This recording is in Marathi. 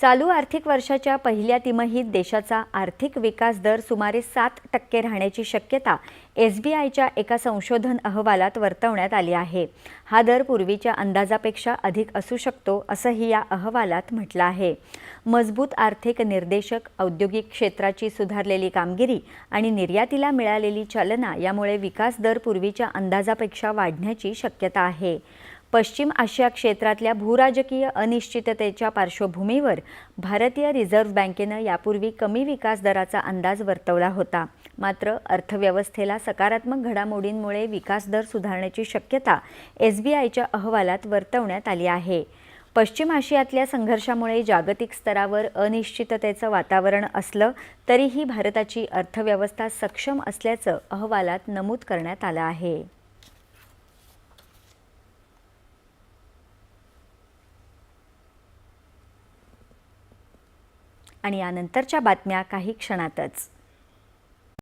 चालू आर्थिक वर्षाच्या पहिल्या तिमाहीत देशाचा आर्थिक विकास दर सुमारे 7% राहण्याची शक्यता SBIच्या एका संशोधन अहवालात वर्तवण्यात आली आहे। हा दर पूर्वीच्या अंदाजापेक्षा अधिक असू शकतो असंही या अहवालात म्हटलं आहे। मजबूत आर्थिक निर्देशक, औद्योगिक क्षेत्राची सुधारलेली कामगिरी आणि निर्यातीला मिळालेली चालना यामुळे विकास दर पूर्वीच्या अंदाजापेक्षा वाढण्याची शक्यता आहे। पश्चिम आशिया क्षेत्रातल्या भूराजकीय अनिश्चिततेच्या पार्श्वभूमीवर भारतीय रिझर्व्ह बँकेनं यापूर्वी कमी विकास दराचा अंदाज वर्तवला होता। मात्र अर्थव्यवस्थेला सकारात्मक घडामोडींमुळे विकास दर सुधारण्याची शक्यता SBIच्या अहवालात वर्तवण्यात आली आहे। पश्चिम आशियातल्या संघर्षामुळे जागतिक स्तरावर अनिश्चिततेचं वातावरण असलं तरीही भारताची अर्थव्यवस्था सक्षम असल्याचं अहवालात नमूद करण्यात आलं आहे। आणि यानंतरच्या बातम्या काही क्षणातच।